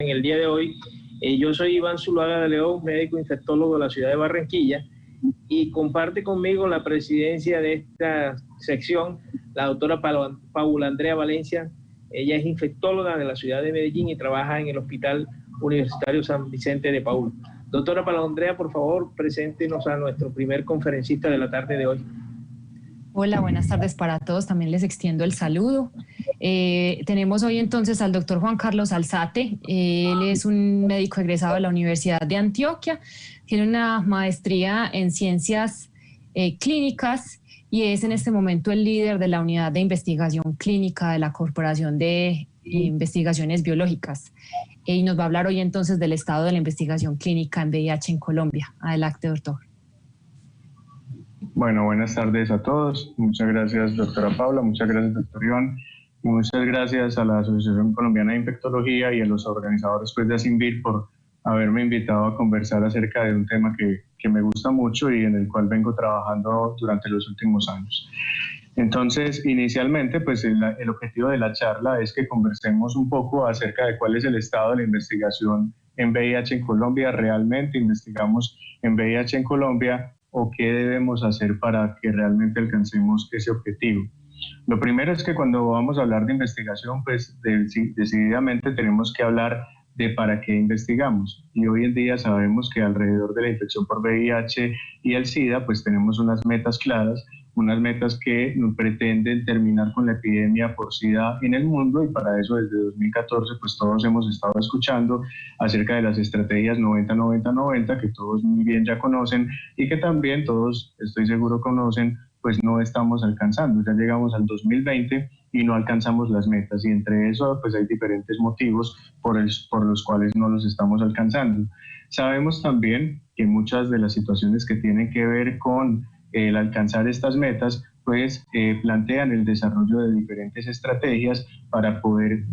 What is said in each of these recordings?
en el día de hoy. Yo soy Iván Zuluaga de León, médico infectólogo de la ciudad de Barranquilla, y comparte conmigo la presidencia de esta sección la doctora Paula Andrea Valencia. Ella es infectóloga de la ciudad de Medellín y trabaja en el Hospital Universitario San Vicente de Paúl. Doctora Paula Andrea, por favor, preséntenos a nuestro primer conferencista de la tarde de hoy. Hola, buenas tardes para todos. También les extiendo el saludo. Tenemos hoy entonces al doctor Juan Carlos Alzate. Él es un médico egresado de la Universidad de Antioquia. Tiene una maestría en ciencias clínicas y es en este momento el líder de la unidad de investigación clínica de la Corporación de Investigaciones Biológicas. Y nos va a hablar hoy entonces del estado de la investigación clínica en VIH en Colombia. Adelante, doctor. Bueno, buenas tardes a todos. Muchas gracias, doctora Paula. Muchas gracias, doctor Iván. Y muchas gracias a la Asociación Colombiana de Infectología y a los organizadores de ASINVIR por haberme invitado a conversar acerca de un tema que me gusta mucho y en el cual vengo trabajando durante los últimos años. Entonces, inicialmente, pues el objetivo de la charla es que conversemos un poco acerca de cuál es el estado de la investigación en VIH en Colombia. ¿Realmente investigamos en VIH en Colombia o qué debemos hacer para que realmente alcancemos ese objetivo? Lo primero es que cuando vamos a hablar de investigación, pues decididamente tenemos que hablar de para qué investigamos. Y hoy en día sabemos que alrededor de la infección por VIH y el SIDA, pues tenemos unas metas claras, unas metas que pretenden terminar con la epidemia por SIDA en el mundo, y para eso desde 2014 pues todos hemos estado escuchando acerca de las estrategias 90-90-90 que todos muy bien ya conocen y que también todos, estoy seguro, conocen, pues no estamos alcanzando. Ya llegamos al 2020 y no alcanzamos las metas, y entre eso pues hay diferentes motivos por los cuales no los estamos alcanzando. Sabemos también que muchas de las situaciones que tienen que ver con el alcanzar estas metas pues plantean el desarrollo de diferentes estrategias para poder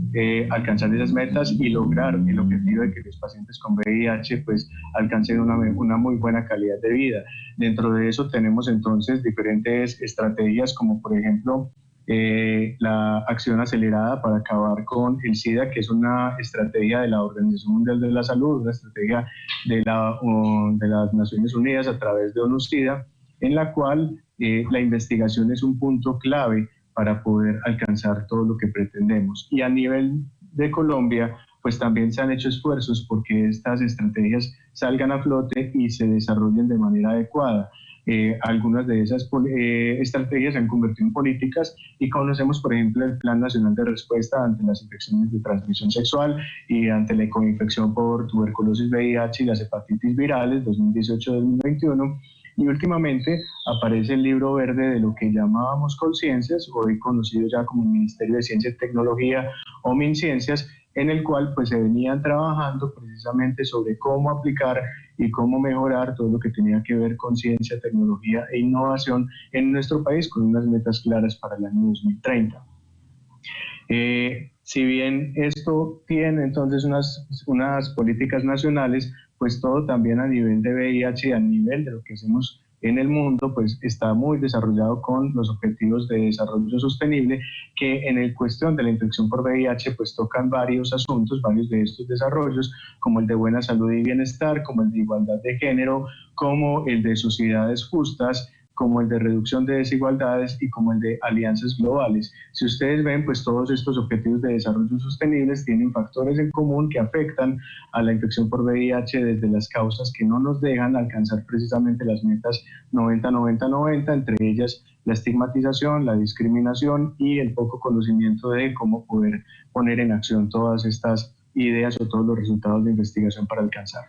alcanzar esas metas y lograr el objetivo de que los pacientes con VIH pues alcancen una muy buena calidad de vida. Dentro de eso tenemos entonces diferentes estrategias, como por ejemplo la acción acelerada para acabar con el SIDA, que es una estrategia de la Organización Mundial de la Salud, una estrategia de las Naciones Unidas a través de ONU-SIDA, en la cual la investigación es un punto clave para poder alcanzar todo lo que pretendemos. Y a nivel de Colombia, pues también se han hecho esfuerzos porque estas estrategias salgan a flote y se desarrollen de manera adecuada. Algunas de esas estrategias se han convertido en políticas y conocemos, por ejemplo, el Plan Nacional de Respuesta ante las infecciones de transmisión sexual y ante la coinfección por tuberculosis, VIH y las hepatitis virales 2018-2021. Y últimamente aparece el libro verde de lo que llamábamos Colciencias, hoy conocido ya como Ministerio de Ciencia y Tecnología o MinCiencias, en el cual pues se venían trabajando precisamente sobre cómo aplicar y cómo mejorar todo lo que tenía que ver con ciencia, tecnología e innovación en nuestro país, con unas metas claras para el año 2030. Si bien esto tiene entonces unas políticas nacionales, pues todo también a nivel de VIH y a nivel de lo que hacemos en el mundo, pues está muy desarrollado con los objetivos de desarrollo sostenible, que en el cuestión de la infección por VIH pues tocan varios asuntos, varios de estos desarrollos, como el de buena salud y bienestar, como el de igualdad de género, como el de sociedades justas, como el de reducción de desigualdades y como el de alianzas globales. Si ustedes ven, pues todos estos objetivos de desarrollo sostenibles tienen factores en común que afectan a la infección por VIH desde las causas que no nos dejan alcanzar precisamente las metas 90-90-90, entre ellas la estigmatización, la discriminación y el poco conocimiento de cómo poder poner en acción todas estas ideas o todos los resultados de investigación para alcanzar.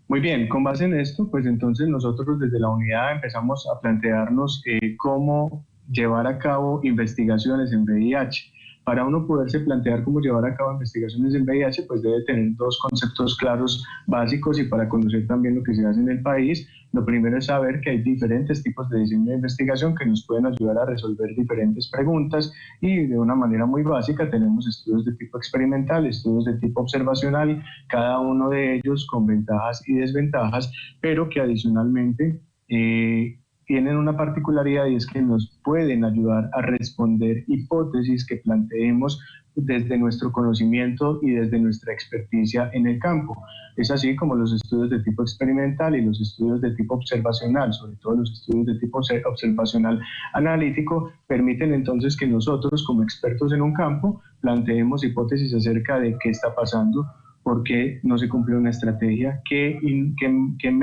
Muy bien, con base en esto, pues entonces nosotros desde la unidad empezamos a plantearnos cómo llevar a cabo investigaciones en VIH. Para uno poderse plantear cómo llevar a cabo investigaciones en VIH, pues debe tener dos conceptos claros básicos, y para conocer también lo que se hace en el país, lo primero es saber que hay diferentes tipos de diseño de investigación que nos pueden ayudar a resolver diferentes preguntas, y de una manera muy básica tenemos estudios de tipo experimental, estudios de tipo observacional, cada uno de ellos con ventajas y desventajas, pero que adicionalmente tienen una particularidad, y es que nos pueden ayudar a responder hipótesis que planteemos desde nuestro conocimiento y desde nuestra experticia en el campo. Es así como los estudios de tipo experimental y los estudios de tipo observacional, sobre todo los estudios de tipo observacional analítico, permiten entonces que nosotros, como expertos en un campo, planteemos hipótesis acerca de qué está pasando, por qué no se cumple una estrategia, qué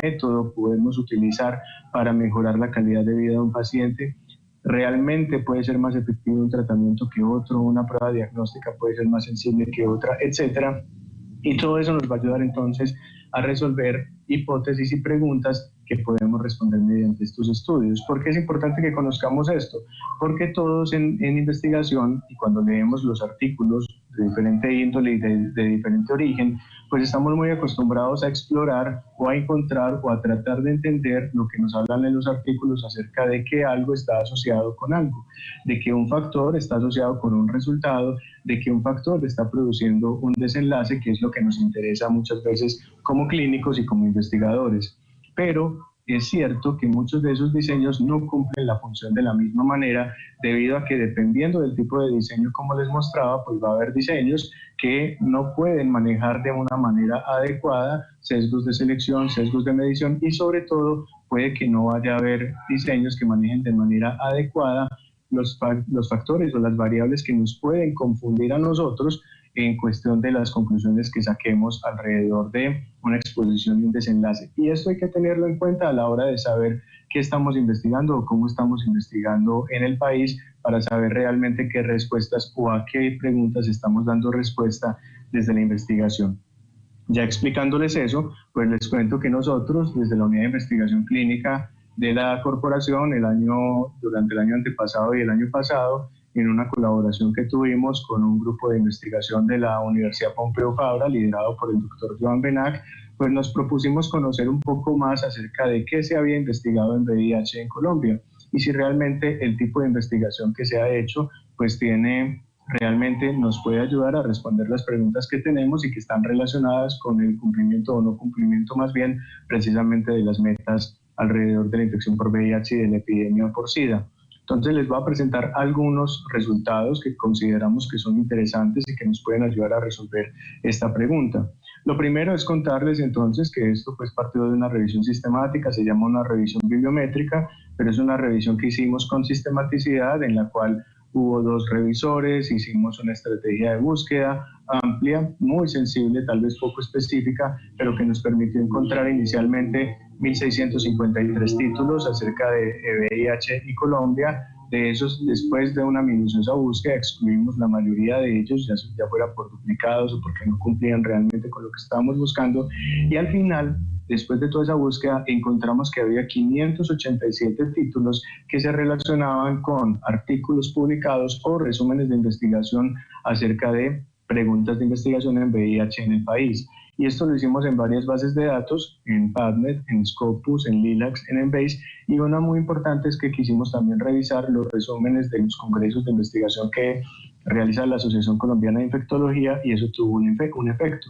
método podemos utilizar para mejorar la calidad de vida de un paciente. Realmente puede ser más efectivo un tratamiento que otro, una prueba diagnóstica puede ser más sensible que otra, etcétera. Y todo eso nos va a ayudar entonces a resolver hipótesis y preguntas que podemos responder mediante estos estudios. ¿Por qué es importante que conozcamos esto? Porque todos en investigación, y cuando leemos los artículos de diferente índole y de diferente origen, pues estamos muy acostumbrados a explorar o a encontrar o a tratar de entender lo que nos hablan en los artículos acerca de que algo está asociado con algo, de que un factor está asociado con un resultado, de que un factor está produciendo un desenlace, que es lo que nos interesa muchas veces como clínicos y como investigadores. Pero es cierto que muchos de esos diseños no cumplen la función de la misma manera, debido a que dependiendo del tipo de diseño, como les mostraba, pues va a haber diseños que no pueden manejar de una manera adecuada sesgos de selección, sesgos de medición, y sobre todo puede que no vaya a haber diseños que manejen de manera adecuada los factores o las variables que nos pueden confundir a nosotros en cuestión de las conclusiones que saquemos alrededor de una exposición y un desenlace. Y esto hay que tenerlo en cuenta a la hora de saber qué estamos investigando o cómo estamos investigando en el país, para saber realmente qué respuestas o a qué preguntas estamos dando respuesta desde la investigación. Ya explicándoles eso, pues les cuento que nosotros, desde la Unidad de Investigación Clínica de la corporación, durante el año antepasado y el año pasado, en una colaboración que tuvimos con un grupo de investigación de la Universidad Pompeu Fabra, liderado por el doctor Joan Benach, pues nos propusimos conocer un poco más acerca de qué se había investigado en VIH en Colombia y si realmente el tipo de investigación que se ha hecho pues realmente nos puede ayudar a responder las preguntas que tenemos y que están relacionadas con el cumplimiento o no cumplimiento, más bien precisamente, de las metas alrededor de la infección por VIH y de la epidemia por SIDA. Entonces les voy a presentar algunos resultados que consideramos que son interesantes y que nos pueden ayudar a resolver esta pregunta. Lo primero es contarles entonces que esto pues partió de una revisión sistemática, se llama una revisión bibliométrica, pero es una revisión que hicimos con sistematicidad, en la cual hubo 2 revisores, hicimos una estrategia de búsqueda amplia, muy sensible, tal vez poco específica, pero que nos permitió encontrar inicialmente 1.653 títulos acerca de VIH y Colombia. De esos, después de una minuciosa búsqueda, excluimos la mayoría de ellos, ya fuera por duplicados o porque no cumplían realmente con lo que estábamos buscando. Y al final, después de toda esa búsqueda, encontramos que había 587 títulos que se relacionaban con artículos publicados o resúmenes de investigación acerca de preguntas de investigación en VIH en el país. Y esto lo hicimos en varias bases de datos, en PubMed, en Scopus, en Lilacs, en Embase, y una muy importante es que quisimos también revisar los resúmenes de los congresos de investigación que realiza la Asociación Colombiana de Infectología, y eso tuvo un efecto.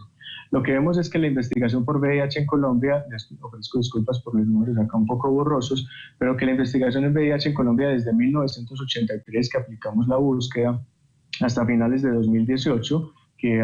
Lo que vemos es que la investigación por VIH en Colombia, les ofrezco disculpas por los números acá un poco borrosos, pero que la investigación en VIH en Colombia desde 1983, que aplicamos la búsqueda, hasta finales de 2018, que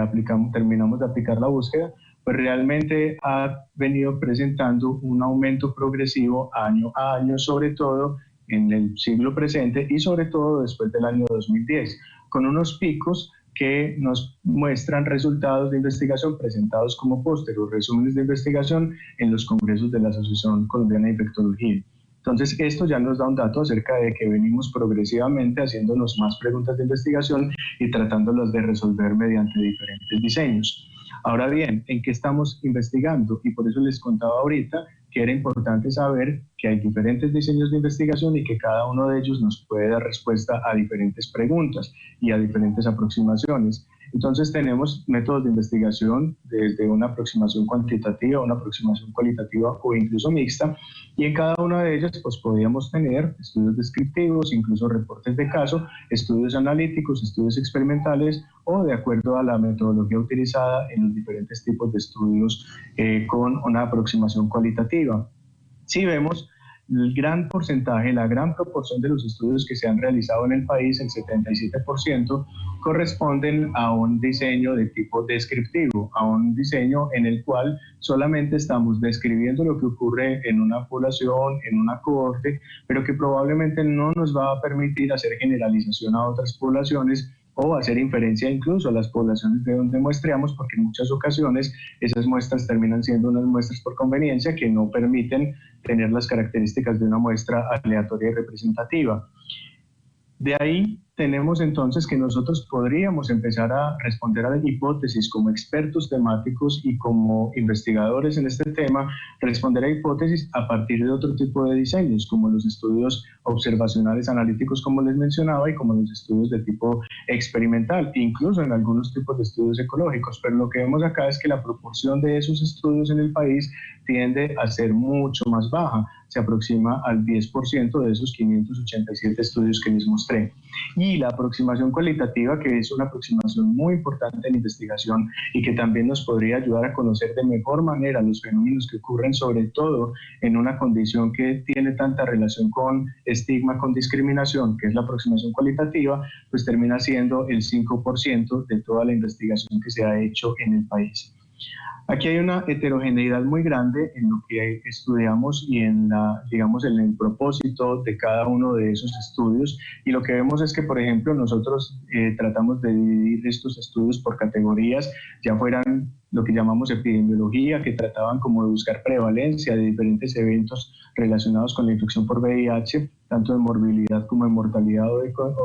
terminamos de aplicar la búsqueda, pues realmente ha venido presentando un aumento progresivo año a año, sobre todo en el siglo presente y sobre todo después del año 2010, con unos picos que nos muestran resultados de investigación presentados como póster o resúmenes de investigación en los congresos de la Asociación Colombiana de Infectología. Entonces, esto ya nos da un dato acerca de que venimos progresivamente haciéndonos más preguntas de investigación y tratándolas de resolver mediante diferentes diseños. Ahora bien, ¿en qué estamos investigando? Y por eso les contaba ahorita que era importante saber que hay diferentes diseños de investigación y que cada uno de ellos nos puede dar respuesta a diferentes preguntas y a diferentes aproximaciones. Entonces tenemos métodos de investigación desde una aproximación cuantitativa, una aproximación cualitativa o incluso mixta, y en cada una de ellas pues podríamos tener estudios descriptivos, incluso reportes de caso, estudios analíticos, estudios experimentales o de acuerdo a la metodología utilizada en los diferentes tipos de estudios con una aproximación cualitativa. Si vemos el gran porcentaje, la gran proporción de los estudios que se han realizado en el país, el 77%, corresponden a un diseño de tipo descriptivo, a un diseño en el cual solamente estamos describiendo lo que ocurre en una población, en una cohorte, pero que probablemente no nos va a permitir hacer generalización a otras poblaciones o hacer inferencia incluso a las poblaciones de donde muestreamos, porque en muchas ocasiones esas muestras terminan siendo unas muestras por conveniencia que no permiten tener las características de una muestra aleatoria y representativa. De ahí tenemos entonces que nosotros podríamos empezar a responder a la hipótesis como expertos temáticos y como investigadores en este tema, responder a hipótesis a partir de otro tipo de diseños, como los estudios observacionales analíticos, como les mencionaba, y como los estudios de tipo experimental, incluso en algunos tipos de estudios ecológicos. Pero lo que vemos acá es que la proporción de esos estudios en el país tiende a ser mucho más baja, se aproxima al 10% de esos 587 estudios que les mostré. Y la aproximación cualitativa, que es una aproximación muy importante en investigación y que también nos podría ayudar a conocer de mejor manera los fenómenos que ocurren, sobre todo en una condición que tiene tanta relación con estigma, con discriminación, que es la aproximación cualitativa, pues termina siendo el 5% de toda la investigación que se ha hecho en el país. Aquí hay una heterogeneidad muy grande en lo que estudiamos y en el propósito de cada uno de esos estudios, y lo que vemos es que, por ejemplo, nosotros tratamos de dividir estos estudios por categorías, ya fueran lo que llamamos epidemiología, que trataban como de buscar prevalencia de diferentes eventos relacionados con la infección por VIH, tanto de morbilidad como de mortalidad o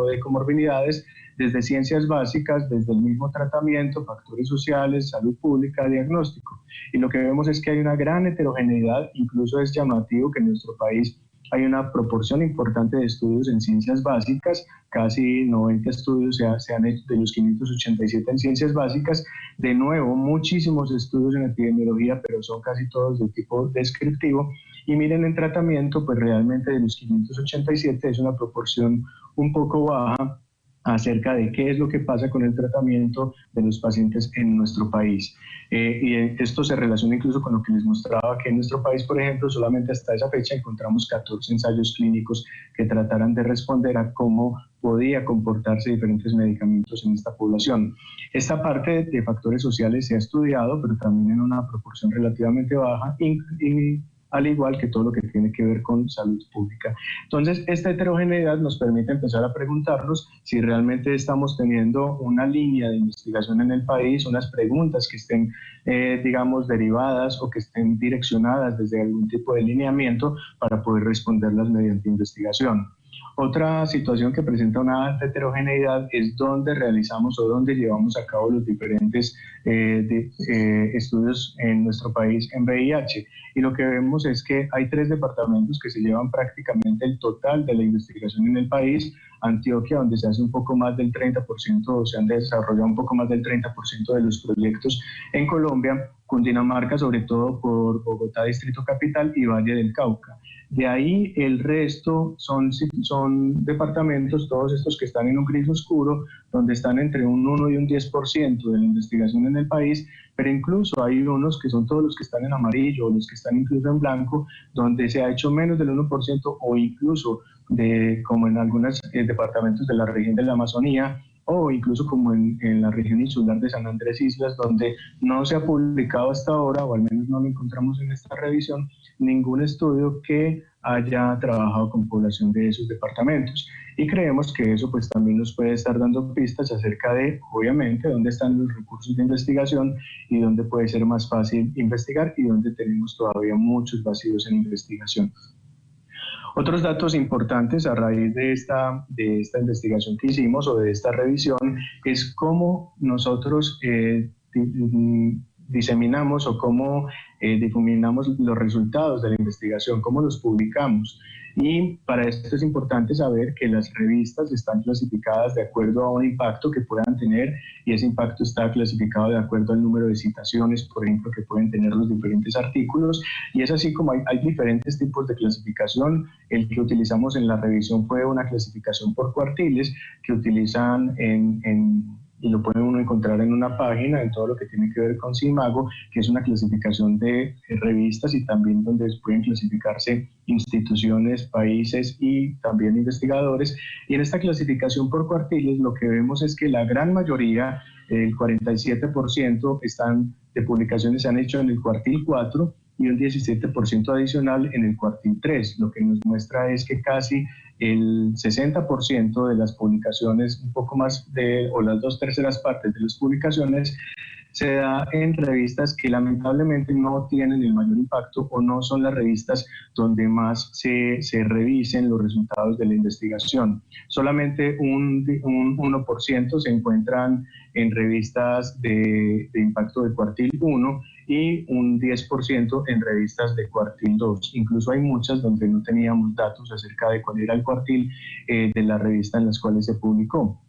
de comorbilidades, desde ciencias básicas, desde el mismo tratamiento, factores sociales, salud pública, diagnóstico. Y lo que vemos es que hay una gran heterogeneidad, incluso es llamativo que en nuestro país hay una proporción importante de estudios en ciencias básicas, casi 90 estudios se han hecho de los 587 en ciencias básicas. De nuevo, muchísimos estudios en epidemiología, pero son casi todos de tipo descriptivo. Y miren, en tratamiento, pues realmente de los 587 es una proporción un poco baja acerca de qué es lo que pasa con el tratamiento de los pacientes en nuestro país. Y esto se relaciona incluso con lo que les mostraba, que en nuestro país, por ejemplo, solamente hasta esa fecha encontramos 14 ensayos clínicos que trataran de responder a cómo podía comportarse diferentes medicamentos en esta población. Esta parte de factores sociales se ha estudiado, pero también en una proporción relativamente baja, al igual que todo lo que tiene que ver con salud pública. Entonces, esta heterogeneidad nos permite empezar a preguntarnos si realmente estamos teniendo una línea de investigación en el país, unas preguntas que estén, digamos, derivadas o que estén direccionadas desde algún tipo de lineamiento para poder responderlas mediante investigación. Otra situación que presenta una alta heterogeneidad es dónde realizamos o dónde llevamos a cabo los diferentes estudios en nuestro país en VIH. Y lo que vemos es que hay 3 departamentos que se llevan prácticamente el total de la investigación en el país. Antioquia, donde se hace un poco más del 30%, o se han desarrollado un poco más del 30% de los proyectos en Colombia. Cundinamarca, sobre todo por Bogotá, Distrito Capital, y Valle del Cauca. De ahí el resto son departamentos, todos estos que están en un gris oscuro, donde están entre un 1 y un 10% de la investigación en el país, pero incluso hay unos que son todos los que están en amarillo, o los que están incluso en blanco, donde se ha hecho menos del 1% o incluso, como en algunos departamentos de la región de la Amazonía, o incluso como en la región insular de San Andrés Islas, donde no se ha publicado hasta ahora, o al menos no lo encontramos en esta revisión, ningún estudio que haya trabajado con población de esos departamentos. Y creemos que eso pues también nos puede estar dando pistas acerca de, obviamente, dónde están los recursos de investigación y dónde puede ser más fácil investigar y dónde tenemos todavía muchos vacíos en investigación. Otros datos importantes a raíz de esta investigación que hicimos o de esta revisión es cómo nosotros diseminamos o cómo difuminamos los resultados de la investigación, cómo los publicamos. Y para esto es importante saber que las revistas están clasificadas de acuerdo a un impacto que puedan tener, y ese impacto está clasificado de acuerdo al número de citaciones, por ejemplo, que pueden tener los diferentes artículos. Y es así como hay diferentes tipos de clasificación. El que utilizamos en la revisión fue una clasificación por cuartiles que utilizan en y lo puede uno encontrar en una página en todo lo que tiene que ver con CIMAGO, que es una clasificación de revistas y también donde pueden clasificarse instituciones, países y también investigadores. Y en esta clasificación por cuartiles lo que vemos es que la gran mayoría, el 47% de publicaciones se han hecho en el cuartil 4 y un 17% adicional en el cuartil 3. Lo que nos muestra es que casi el 60% de las publicaciones, un poco más o las 2/3 partes de las publicaciones, se da en revistas que lamentablemente no tienen el mayor impacto o no son las revistas donde más se revisen los resultados de la investigación. Solamente un 1% se encuentran en revistas de impacto de cuartil 1 y un 10% en revistas de cuartil 2. Incluso hay muchas donde no teníamos datos acerca de cuál era el cuartil de la revista en las cuales se publicó.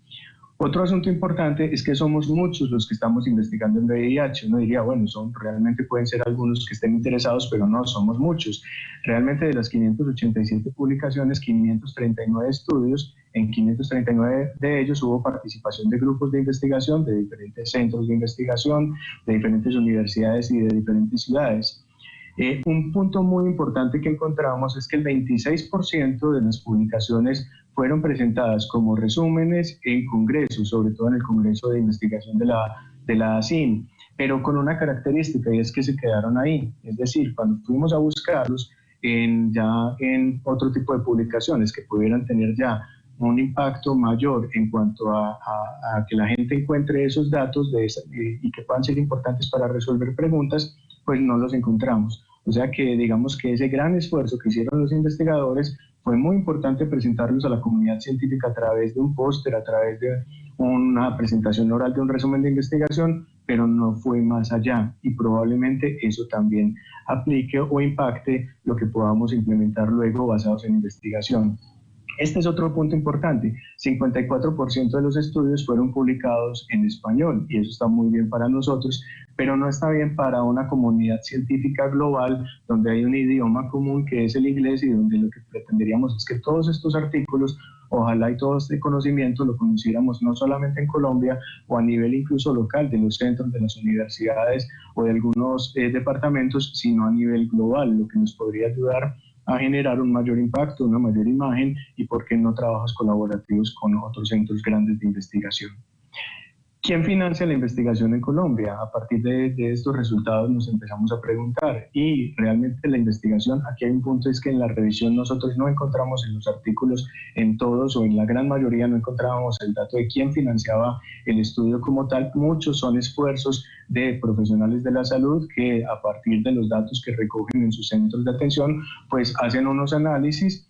Otro asunto importante es que somos muchos los que estamos investigando en VIH. Uno diría, bueno, realmente pueden ser algunos que estén interesados, pero no, somos muchos. Realmente de las 587 publicaciones, 539 estudios, en 539 de ellos hubo participación de grupos de investigación, de diferentes centros de investigación, de diferentes universidades y de diferentes ciudades. Un punto muy importante que encontramos es que el 26% de las publicaciones fueron presentadas como resúmenes en congresos, sobre todo en el Congreso de Investigación de la ASIN, pero con una característica y es que se quedaron ahí. Es decir, cuando fuimos a buscarlos ya en otro tipo de publicaciones que pudieran tener ya un impacto mayor en cuanto a que la gente encuentre esos datos y que puedan ser importantes para resolver preguntas, pues no los encontramos. O sea que digamos que ese gran esfuerzo que hicieron los investigadores fue muy importante presentarlos a la comunidad científica a través de un póster, a través de una presentación oral de un resumen de investigación, pero no fue más allá y probablemente eso también aplique o impacte lo que podamos implementar luego basados en investigación. Este es otro punto importante, 54% de los estudios fueron publicados en español y eso está muy bien para nosotros, pero no está bien para una comunidad científica global donde hay un idioma común que es el inglés y donde lo que pretenderíamos es que todos estos artículos, ojalá y todo este conocimiento lo conociéramos no solamente en Colombia o a nivel incluso local de los centros, de las universidades o de algunos departamentos, sino a nivel global, lo que nos podría ayudar a generar un mayor impacto, una mayor imagen y, por qué no, trabajos colaborativos con otros centros grandes de investigación. ¿Quién financia la investigación en Colombia? A partir de estos resultados nos empezamos a preguntar y realmente la investigación, aquí hay un punto, es que en la revisión nosotros no encontramos en los artículos, en todos o en la gran mayoría no encontrábamos el dato de quién financiaba el estudio como tal. Muchos son esfuerzos de profesionales de la salud que a partir de los datos que recogen en sus centros de atención, pues hacen unos análisis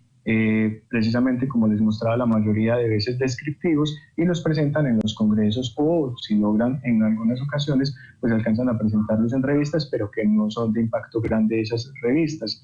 precisamente como les mostraba la mayoría de veces descriptivos y los presentan en los congresos o si logran en algunas ocasiones pues alcanzan a presentarlos en revistas pero que no son de impacto grande esas revistas.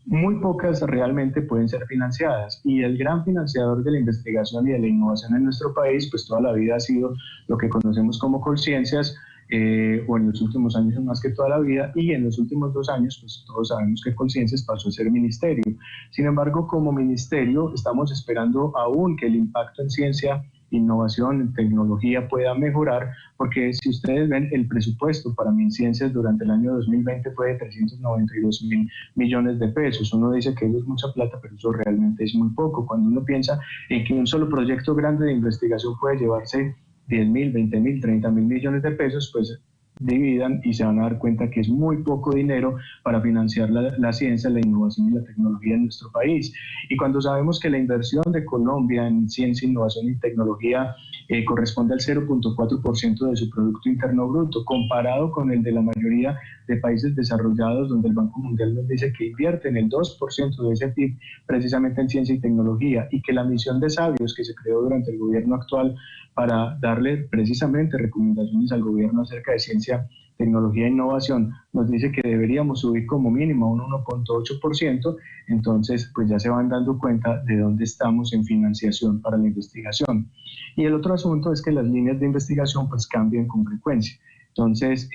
Muy pocas realmente pueden ser financiadas y el gran financiador de la investigación y de la innovación en nuestro país pues toda la vida ha sido lo que conocemos como Colciencias, o en los últimos años más que toda la vida, y en los últimos 2 años pues todos sabemos que Colciencias pasó a ser ministerio. Sin embargo, como ministerio estamos esperando aún que el impacto en ciencia, innovación, en tecnología pueda mejorar, porque si ustedes ven el presupuesto para MinCiencias durante el año 2020 fue de 392.000 millones de pesos. Uno dice que eso es mucha plata, pero eso realmente es muy poco. Cuando uno piensa en que un solo proyecto grande de investigación puede llevarse 10.000, 20.000, 30.000 millones de pesos, pues dividan y se van a dar cuenta que es muy poco dinero para financiar la ciencia, la innovación y la tecnología en nuestro país. Y cuando sabemos que la inversión de Colombia en ciencia, innovación y tecnología corresponde al 0.4% de su Producto Interno Bruto, comparado con el de la mayoría de países desarrollados, donde el Banco Mundial nos dice que invierten el 2% de ese PIB precisamente en ciencia y tecnología, y que la misión de sabios que se creó durante el gobierno actual para darle precisamente recomendaciones al gobierno acerca de ciencia, tecnología e innovación, nos dice que deberíamos subir como mínimo un 1.8%, entonces pues ya se van dando cuenta de dónde estamos en financiación para la investigación. Y el otro asunto es que las líneas de investigación pues cambian con frecuencia. Entonces,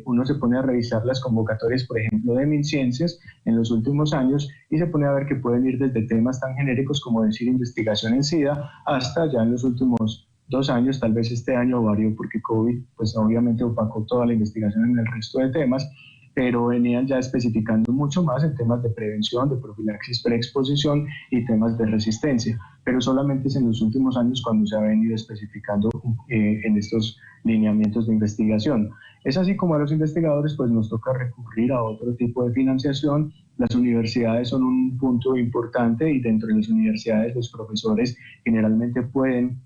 uno se pone a revisar las convocatorias, por ejemplo, de MinCiencias en los últimos años y se pone a ver que pueden ir desde temas tan genéricos como decir investigación en SIDA hasta ya en los últimos 2 años, tal vez este año varió porque COVID pues obviamente opacó toda la investigación en el resto de temas, pero venían ya especificando mucho más en temas de prevención, de profilaxis, preexposición y temas de resistencia, pero solamente es en los últimos años cuando se ha venido especificando en estos lineamientos de investigación. Es así como a los investigadores pues nos toca recurrir a otro tipo de financiación. Las universidades son un punto importante y dentro de las universidades los profesores generalmente pueden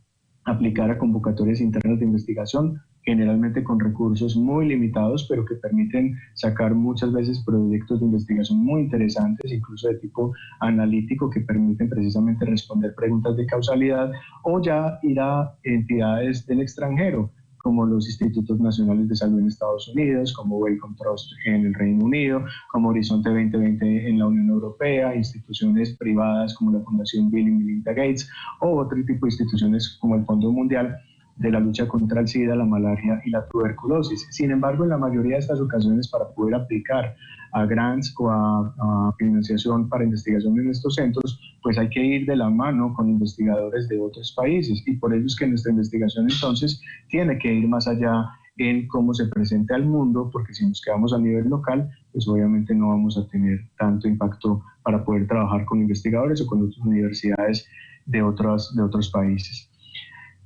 aplicar a convocatorias internas de investigación, generalmente con recursos muy limitados, pero que permiten sacar muchas veces proyectos de investigación muy interesantes, incluso de tipo analítico, que permiten precisamente responder preguntas de causalidad o ya ir a entidades del extranjero, como los Institutos Nacionales de Salud en Estados Unidos, como Wellcome Trust en el Reino Unido, como Horizonte 2020 en la Unión Europea, instituciones privadas como la Fundación Bill y Melinda Gates o otro tipo de instituciones como el Fondo Mundial de la lucha contra el SIDA, la malaria y la tuberculosis. Sin embargo, en la mayoría de estas ocasiones, para poder aplicar a grants o a financiación para investigación en estos centros, pues hay que ir de la mano con investigadores de otros países, y por eso es que nuestra investigación entonces tiene que ir más allá en cómo se presenta al mundo, porque si nos quedamos a nivel local, pues obviamente no vamos a tener tanto impacto para poder trabajar con investigadores o con otras universidades de otros países.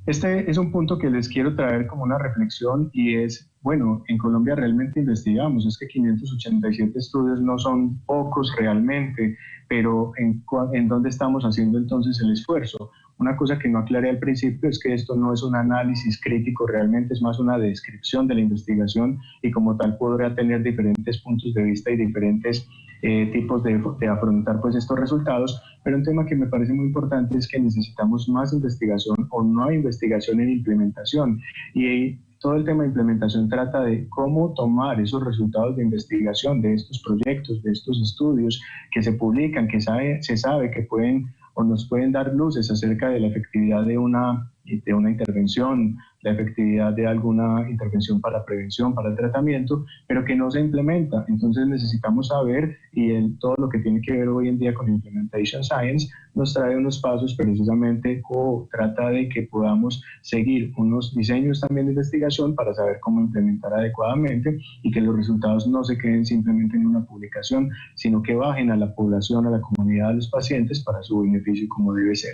Este es un punto que les quiero traer como una reflexión, y es, bueno, en Colombia realmente investigamos, es que 587 estudios no son pocos realmente, pero ¿en dónde estamos haciendo entonces el esfuerzo? Una cosa que no aclaré al principio es que esto no es un análisis crítico, realmente es más una descripción de la investigación, y como tal podrá tener diferentes puntos de vista y diferentes tipos de afrontar pues estos resultados, pero un tema que me parece muy importante es que necesitamos más investigación o no hay investigación en implementación, y todo el tema de implementación trata de cómo tomar esos resultados de investigación de estos proyectos, de estos estudios que se publican, que se sabe que pueden o nos pueden dar luces acerca de la efectividad de una intervención, la efectividad de alguna intervención para prevención, para el tratamiento, pero que no se implementa. Entonces necesitamos saber, y todo lo que tiene que ver hoy en día con Implementation Science nos trae unos pasos precisamente, o trata de que podamos seguir unos diseños también de investigación para saber cómo implementar adecuadamente, y que los resultados no se queden simplemente en una publicación, sino que bajen a la población, a la comunidad, a los pacientes para su beneficio como debe ser.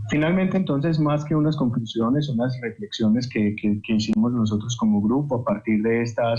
Finalmente, entonces, más que unas conclusiones, unas reflexiones que hicimos nosotros como grupo a partir de esta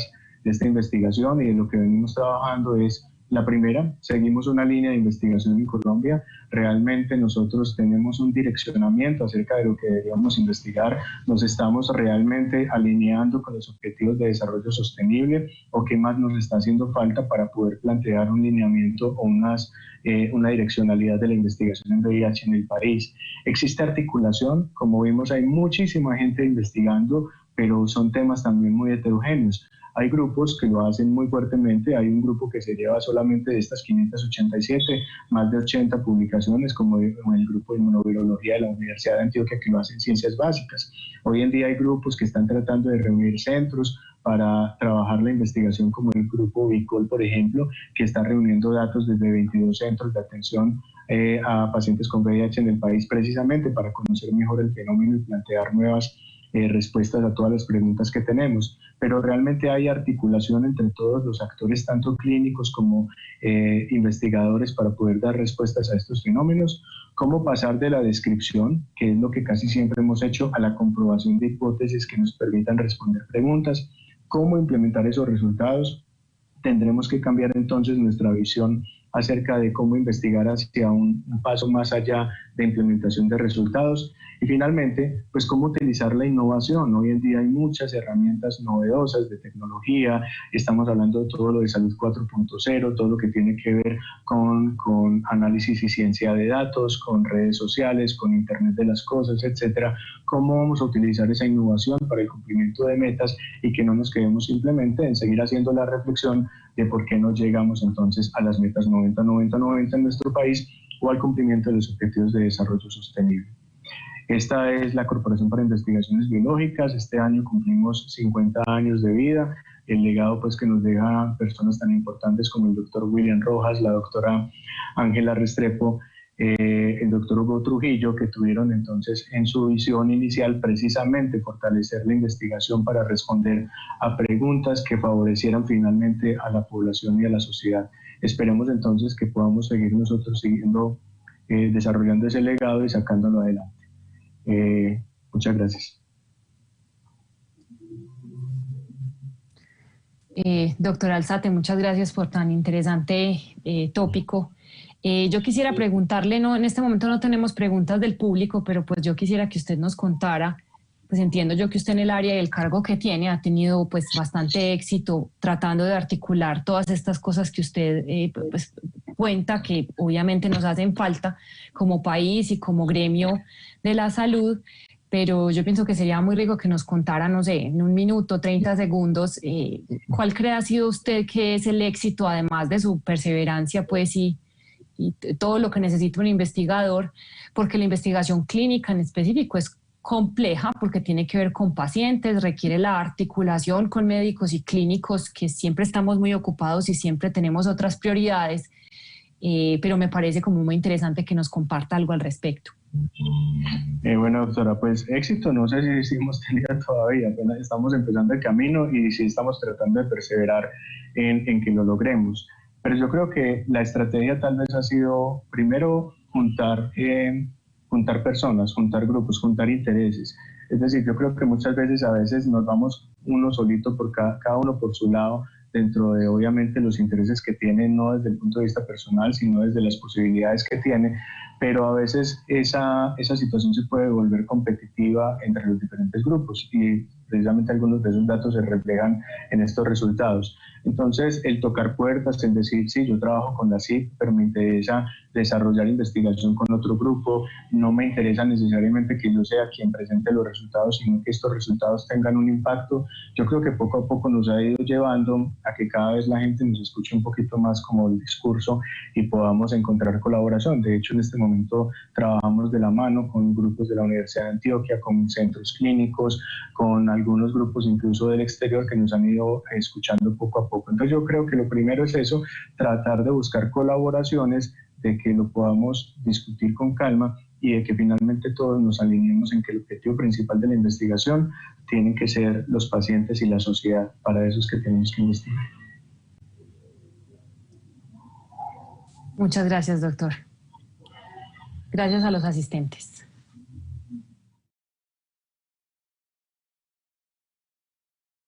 investigación y de lo que venimos trabajando, es la primera: seguimos una línea de investigación en Colombia. Realmente nosotros tenemos un direccionamiento acerca de lo que deberíamos investigar. Nos estamos realmente alineando con los objetivos de desarrollo sostenible, o qué más nos está haciendo falta para poder plantear un lineamiento o una direccionalidad de la investigación en VIH en el país. Existe articulación, como vimos, hay muchísima gente investigando, pero son temas también muy heterogéneos. Hay grupos que lo hacen muy fuertemente, hay un grupo que se lleva solamente de estas 587, más de 80 publicaciones, como el grupo de inmunovirología de la Universidad de Antioquia, que lo hacen ciencias básicas. Hoy en día hay grupos que están tratando de reunir centros para trabajar la investigación, como el grupo VICOL, por ejemplo, que está reuniendo datos desde 22 centros de atención a pacientes con VIH en el país, precisamente para conocer mejor el fenómeno y plantear nuevas respuestas a todas las preguntas que tenemos. Pero realmente hay articulación entre todos los actores, tanto clínicos como investigadores, para poder dar respuestas a estos fenómenos. Cómo pasar de la descripción, que es lo que casi siempre hemos hecho, a la comprobación de hipótesis que nos permitan responder preguntas. Cómo implementar esos resultados. Tendremos que cambiar entonces nuestra visión acerca de cómo investigar hacia un paso más allá de implementación de resultados. Y finalmente, pues cómo utilizar la innovación. Hoy en día hay muchas herramientas novedosas de tecnología. Estamos hablando de todo lo de Salud 4.0, todo lo que tiene que ver con análisis y ciencia de datos, con redes sociales, con Internet de las cosas, etcétera. Cómo vamos a utilizar esa innovación para el cumplimiento de metas, y que no nos quedemos simplemente en seguir haciendo la reflexión de por qué no llegamos entonces a las metas 90-90-90 en nuestro país, o al cumplimiento de los objetivos de desarrollo sostenible. Esta es la Corporación para Investigaciones Biológicas. Este año cumplimos 50 años de vida. El legado pues que nos deja personas tan importantes como el doctor William Rojas, la doctora Ángela Restrepo, el doctor Hugo Trujillo, que tuvieron entonces en su visión inicial precisamente fortalecer la investigación para responder a preguntas que favorecieran finalmente a la población y a la sociedad. Esperemos entonces que podamos seguir nosotros desarrollando ese legado y sacándolo adelante. Muchas gracias. Doctor Alzate, muchas gracias por tan interesante tópico. Yo quisiera preguntarle, no, en este momento no tenemos preguntas del público, pero pues yo quisiera que usted nos contara, pues entiendo yo que usted en el área y el cargo que tiene ha tenido pues bastante éxito tratando de articular todas estas cosas que usted pues cuenta que obviamente nos hacen falta como país y como gremio de la salud. Pero yo pienso que sería muy rico que nos contara, no sé, en 1 minuto, 30 segundos, ¿cuál cree ha sido usted que es el éxito, además de su perseverancia, pues, y todo lo que necesita un investigador? Porque la investigación clínica en específico es compleja porque tiene que ver con pacientes, requiere la articulación con médicos y clínicos, que siempre estamos muy ocupados y siempre tenemos otras prioridades, pero me parece como muy interesante que nos comparta algo al respecto. Bueno, doctora, pues éxito no sé si hemos tenido todavía, apenas estamos empezando el camino y sí estamos tratando de perseverar en que lo logremos. Pero yo creo que la estrategia tal vez ha sido primero juntar personas, juntar grupos, juntar intereses. Es decir, yo creo que muchas veces a veces nos vamos uno solito por cada uno por su lado, dentro de obviamente los intereses que tiene, no desde el punto de vista personal, sino desde las posibilidades que tiene, pero a veces esa situación se puede volver competitiva entre los diferentes grupos y precisamente algunos de esos datos se reflejan en estos resultados. Entonces, el tocar puertas, el decir, sí, yo trabajo con la CIC, pero me interesa desarrollar investigación con otro grupo, no me interesa necesariamente que yo sea quien presente los resultados, sino que estos resultados tengan un impacto. Yo creo que poco a poco nos ha ido llevando a que cada vez la gente nos escuche un poquito más como el discurso y podamos encontrar colaboración. De hecho, en este momento trabajamos de la mano con grupos de la Universidad de Antioquia, con centros clínicos, con algunos grupos incluso del exterior que nos han ido escuchando poco a poco. Entonces yo creo que lo primero es eso, tratar de buscar colaboraciones, de que lo podamos discutir con calma y de que finalmente todos nos alineemos en que el objetivo principal de la investigación tienen que ser los pacientes y la sociedad. Para eso es que tenemos que investigar. Muchas gracias, doctor. Gracias a los asistentes.